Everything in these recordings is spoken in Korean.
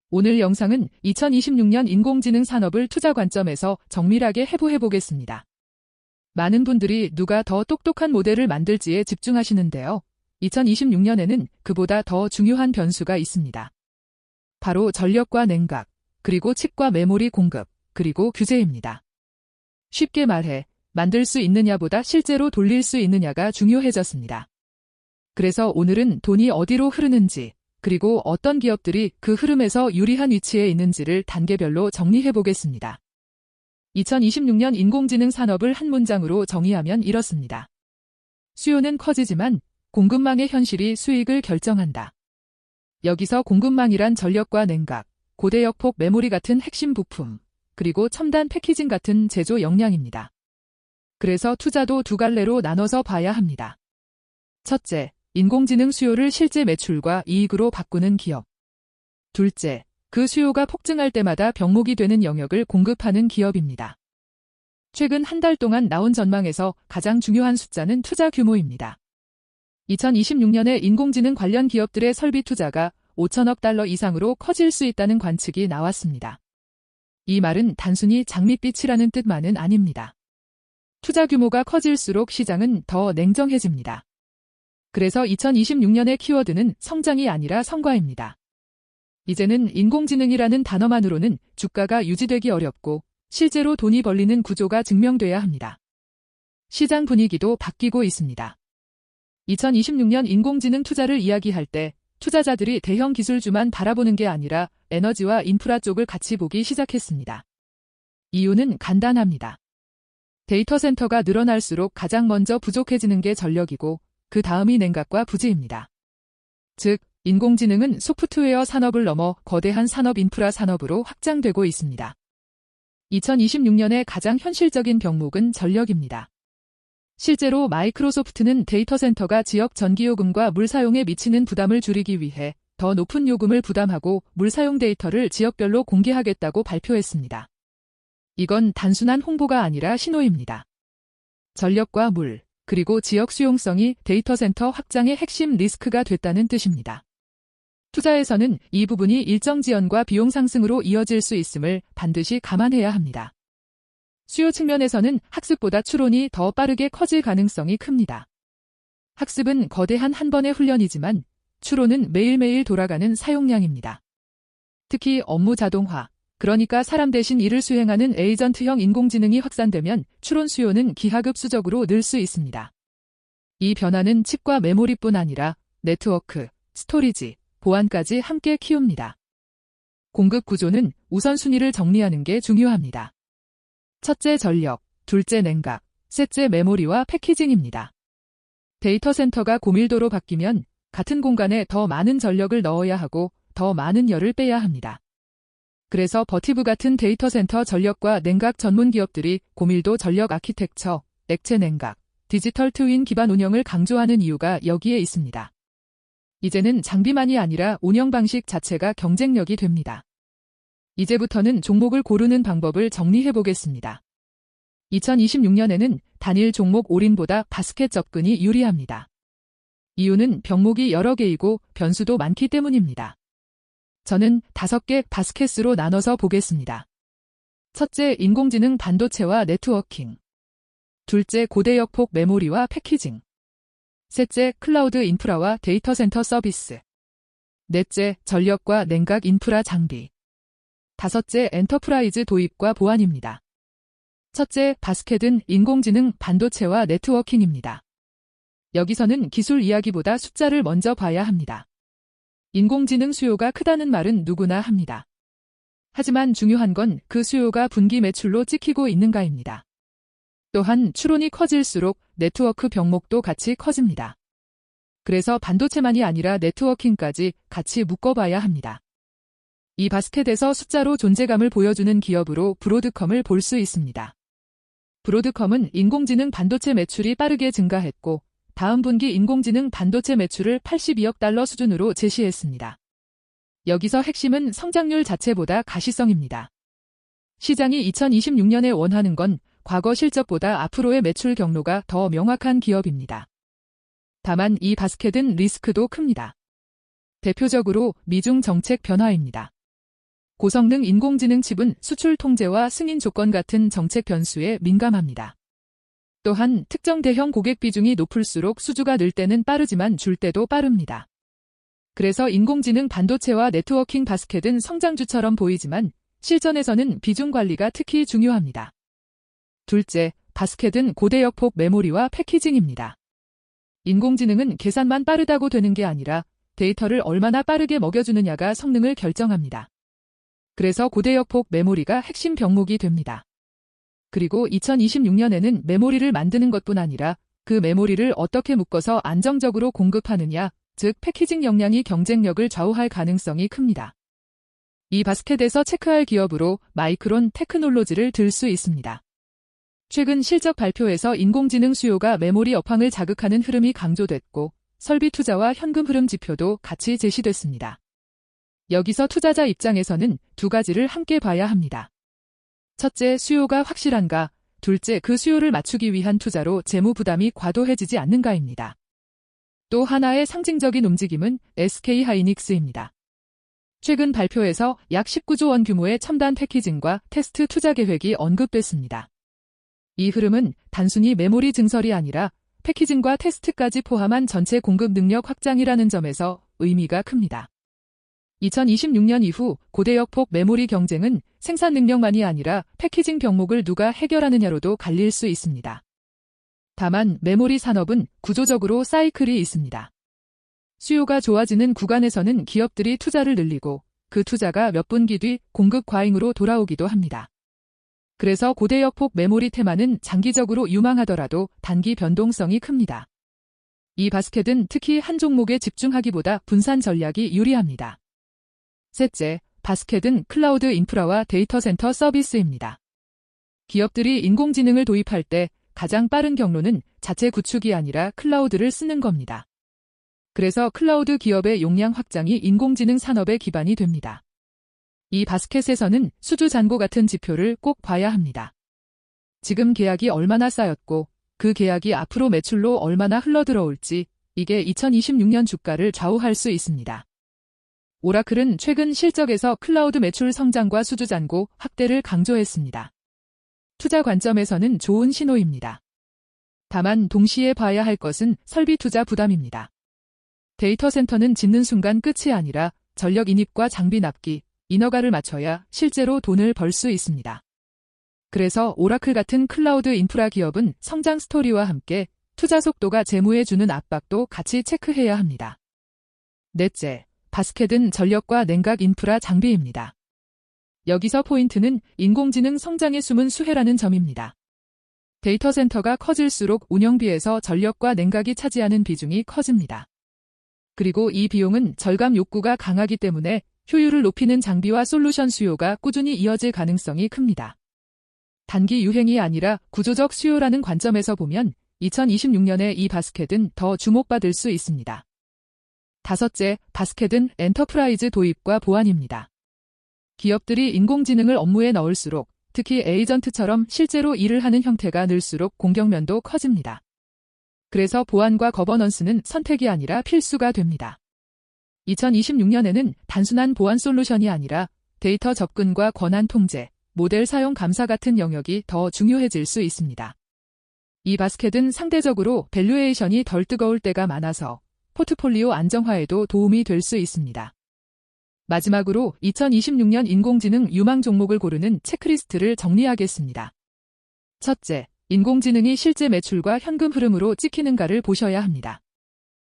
오늘 영상은 2026년 인공지능 산업을 투자 관점에서 정밀하게 해부해 보겠습니다. 많은 분들이 누가 더 똑똑한 모델을 만들지에 집중하시는데요. 2026년에는 그보다 더 중요한 변수가 있습니다. 바로 전력과 냉각, 그리고 칩과 메모리 공급, 그리고 규제입니다. 쉽게 말해 만들 수 있느냐보다 실제로 돌릴 수 있느냐가 중요해졌습니다. 그래서 오늘은 돈이 어디로 흐르는지, 그리고 어떤 기업들이 그 흐름에서 유리한 위치에 있는지를 단계별로 정리해 보겠습니다. 2026년 인공지능 산업을 한 문장으로 정의하면 이렇습니다. 수요는 커지지만 공급망의 현실이 수익을 결정한다. 여기서 공급망이란 전력과 냉각, 고대역폭 메모리 같은 핵심 부품, 그리고 첨단 패키징 같은 제조 역량입니다. 그래서 투자도 두 갈래로 나눠서 봐야 합니다. 첫째, 인공지능 수요를 실제 매출과 이익으로 바꾸는 기업. 둘째, 그 수요가 폭증할 때마다 병목이 되는 영역을 공급하는 기업입니다. 최근 한 달 동안 나온 전망에서 가장 중요한 숫자는 투자 규모입니다. 2026년에 인공지능 관련 기업들의 설비 투자가 5천억 달러 이상으로 커질 수 있다는 관측이 나왔습니다. 이 말은 단순히 장밋빛이라는 뜻만은 아닙니다. 투자 규모가 커질수록 시장은 더 냉정해집니다. 그래서 2026년의 키워드는 성장이 아니라 성과입니다. 이제는 인공지능이라는 단어만으로는 주가가 유지되기 어렵고 실제로 돈이 벌리는 구조가 증명돼야 합니다. 시장 분위기도 바뀌고 있습니다. 2026년 인공지능 투자를 이야기할 때 투자자들이 대형 기술주만 바라보는 게 아니라 에너지와 인프라 쪽을 같이 보기 시작했습니다. 이유는 간단합니다. 데이터 센터가 늘어날수록 가장 먼저 부족해지는 게 전력이고 그 다음이 냉각과 부지입니다. 즉, 인공지능은 소프트웨어 산업을 넘어 거대한 산업 인프라 산업으로 확장되고 있습니다. 2026년의 가장 현실적인 병목은 전력입니다. 실제로 마이크로소프트는 데이터 센터가 지역 전기요금과 물 사용에 미치는 부담을 줄이기 위해 더 높은 요금을 부담하고 물 사용 데이터를 지역별로 공개하겠다고 발표했습니다. 이건 단순한 홍보가 아니라 신호입니다. 전력과 물, 그리고 지역 수용성이 데이터 센터 확장의 핵심 리스크가 됐다는 뜻입니다. 투자에서는 이 부분이 일정 지연과 비용 상승으로 이어질 수 있음을 반드시 감안해야 합니다. 수요 측면에서는 학습보다 추론이 더 빠르게 커질 가능성이 큽니다. 학습은 거대한 한 번의 훈련이지만 추론은 매일매일 돌아가는 사용량입니다. 특히 업무 자동화, 그러니까 사람 대신 일을 수행하는 에이전트형 인공지능이 확산되면 추론 수요는 기하급수적으로 늘 수 있습니다. 이 변화는 칩과 메모리뿐 아니라 네트워크, 스토리지, 보안까지 함께 키웁니다. 공급 구조는 우선순위를 정리하는 게 중요합니다. 첫째 전력, 둘째 냉각, 셋째 메모리와 패키징입니다. 데이터 센터가 고밀도로 바뀌면 같은 공간에 더 많은 전력을 넣어야 하고 더 많은 열을 빼야 합니다. 그래서 버티브 같은 데이터 센터 전력과 냉각 전문 기업들이 고밀도 전력 아키텍처, 액체 냉각, 디지털 트윈 기반 운영을 강조하는 이유가 여기에 있습니다. 이제는 장비만이 아니라 운영 방식 자체가 경쟁력이 됩니다. 이제부터는 종목을 고르는 방법을 정리해 보겠습니다. 2026년에는 단일 종목 올인보다 바스켓 접근이 유리합니다. 이유는 병목이 여러 개이고 변수도 많기 때문입니다. 저는 5개 바스켓으로 나눠서 보겠습니다. 첫째, 인공지능 반도체와 네트워킹. 둘째, 고대역폭 메모리와 패키징. 셋째, 클라우드 인프라와 데이터 센터 서비스. 넷째, 전력과 냉각 인프라 장비. 다섯째, 엔터프라이즈 도입과 보안입니다. 첫째, 바스켓은 인공지능 반도체와 네트워킹입니다. 여기서는 기술 이야기보다 숫자를 먼저 봐야 합니다. 인공지능 수요가 크다는 말은 누구나 합니다. 하지만 중요한 건 그 수요가 분기 매출로 찍히고 있는가입니다. 또한 추론이 커질수록 네트워크 병목도 같이 커집니다. 그래서 반도체만이 아니라 네트워킹까지 같이 묶어봐야 합니다. 이 바스켓에서 숫자로 존재감을 보여주는 기업으로 브로드컴을 볼 수 있습니다. 브로드컴은 인공지능 반도체 매출이 빠르게 증가했고 다음 분기 인공지능 반도체 매출을 82억 달러 수준으로 제시했습니다. 여기서 핵심은 성장률 자체보다 가시성입니다. 시장이 2026년에 원하는 건 과거 실적보다 앞으로의 매출 경로가 더 명확한 기업입니다. 다만 이 바스켓은 리스크도 큽니다. 대표적으로 미중 정책 변화입니다. 고성능 인공지능 칩은 수출 통제와 승인 조건 같은 정책 변수에 민감합니다. 또한 특정 대형 고객 비중이 높을수록 수주가 늘 때는 빠르지만 줄 때도 빠릅니다. 그래서 인공지능 반도체와 네트워킹 바스켓은 성장주처럼 보이지만 실전에서는 비중 관리가 특히 중요합니다. 둘째, 바스켓은 고대역폭 메모리와 패키징입니다. 인공지능은 계산만 빠르다고 되는 게 아니라 데이터를 얼마나 빠르게 먹여주느냐가 성능을 결정합니다. 그래서 고대역폭 메모리가 핵심 병목이 됩니다. 그리고 2026년에는 메모리를 만드는 것뿐 아니라 그 메모리를 어떻게 묶어서 안정적으로 공급하느냐, 즉 패키징 역량이 경쟁력을 좌우할 가능성이 큽니다. 이 바스켓에서 체크할 기업으로 마이크론 테크놀로지를 들 수 있습니다. 최근 실적 발표에서 인공지능 수요가 메모리 업황을 자극하는 흐름이 강조됐고 설비 투자와 현금 흐름 지표도 같이 제시됐습니다. 여기서 투자자 입장에서는 두 가지를 함께 봐야 합니다. 첫째, 수요가 확실한가, 둘째, 그 수요를 맞추기 위한 투자로 재무 부담이 과도해지지 않는가입니다. 또 하나의 상징적인 움직임은 SK하이닉스입니다. 최근 발표에서 약 19조 원 규모의 첨단 패키징과 테스트 투자 계획이 언급됐습니다. 이 흐름은 단순히 메모리 증설이 아니라 패키징과 테스트까지 포함한 전체 공급 능력 확장이라는 점에서 의미가 큽니다. 2026년 이후 고대역폭 메모리 경쟁은 생산 능력만이 아니라 패키징 병목을 누가 해결하느냐로도 갈릴 수 있습니다. 다만 메모리 산업은 구조적으로 사이클이 있습니다. 수요가 좋아지는 구간에서는 기업들이 투자를 늘리고 그 투자가 몇 분기 뒤 공급 과잉으로 돌아오기도 합니다. 그래서 고대역폭 메모리 테마는 장기적으로 유망하더라도 단기 변동성이 큽니다. 이 바스켓은 특히 한 종목에 집중하기보다 분산 전략이 유리합니다. 셋째, 바스켓은 클라우드 인프라와 데이터 센터 서비스입니다. 기업들이 인공지능을 도입할 때 가장 빠른 경로는 자체 구축이 아니라 클라우드를 쓰는 겁니다. 그래서 클라우드 기업의 용량 확장이 인공지능 산업의 기반이 됩니다. 이 바스켓에서는 수주 잔고 같은 지표를 꼭 봐야 합니다. 지금 계약이 얼마나 쌓였고 그 계약이 앞으로 매출로 얼마나 흘러들어올지 이게 2026년 주가를 좌우할 수 있습니다. 오라클은 최근 실적에서 클라우드 매출 성장과 수주 잔고 확대를 강조했습니다. 투자 관점에서는 좋은 신호입니다. 다만 동시에 봐야 할 것은 설비 투자 부담입니다. 데이터 센터는 짓는 순간 끝이 아니라 전력 인입과 장비 납기, 인허가를 맞춰야 실제로 돈을 벌 수 있습니다. 그래서 오라클 같은 클라우드 인프라 기업은 성장 스토리와 함께 투자 속도가 재무에 주는 압박도 같이 체크해야 합니다. 넷째, 바스켓은 전력과 냉각 인프라 장비입니다. 여기서 포인트는 인공지능 성장의 숨은 수혜라는 점입니다. 데이터 센터가 커질수록 운영비에서 전력과 냉각이 차지하는 비중이 커집니다. 그리고 이 비용은 절감 욕구가 강하기 때문에 효율을 높이는 장비와 솔루션 수요가 꾸준히 이어질 가능성이 큽니다. 단기 유행이 아니라 구조적 수요라는 관점에서 보면 2026년에 이 바스켓은 더 주목받을 수 있습니다. 다섯째, 바스켓은 엔터프라이즈 도입과 보완입니다. 기업들이 인공지능을 업무에 넣을수록 특히 에이전트처럼 실제로 일을 하는 형태가 늘수록 공격면도 커집니다. 그래서 보안과 거버넌스는 선택이 아니라 필수가 됩니다. 2026년에는 단순한 보안 솔루션이 아니라 데이터 접근과 권한 통제, 모델 사용 감사 같은 영역이 더 중요해질 수 있습니다. 이 바스켓은 상대적으로 밸류에이션이 덜 뜨거울 때가 많아서 포트폴리오 안정화에도 도움이 될 수 있습니다. 마지막으로 2026년 인공지능 유망 종목을 고르는 체크리스트를 정리하겠습니다. 첫째, 인공지능이 실제 매출과 현금 흐름으로 찍히는가를 보셔야 합니다.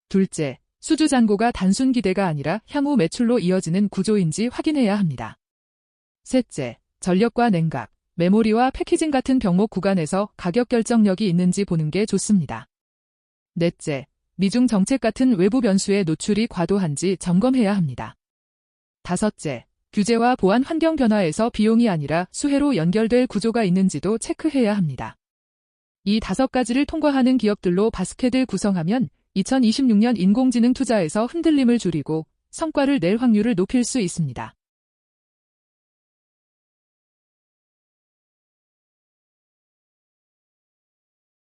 둘째, 수주 잔고가 단순 기대가 아니라 향후 매출로 이어지는 구조인지 확인해야 합니다. 셋째, 전력과 냉각, 메모리와 패키징 같은 병목 구간에서 가격 결정력이 있는지 보는 게 좋습니다. 넷째, 미중 정책 같은 외부 변수에 노출이 과도한지 점검해야 합니다. 다섯째, 규제와 보안 환경 변화에서 비용이 아니라 수혜로 연결될 구조가 있는지도 체크해야 합니다. 이 5가지를 통과하는 기업들로 바스켓을 구성하면 2026년 인공지능 투자에서 흔들림을 줄이고 성과를 낼 확률을 높일 수 있습니다.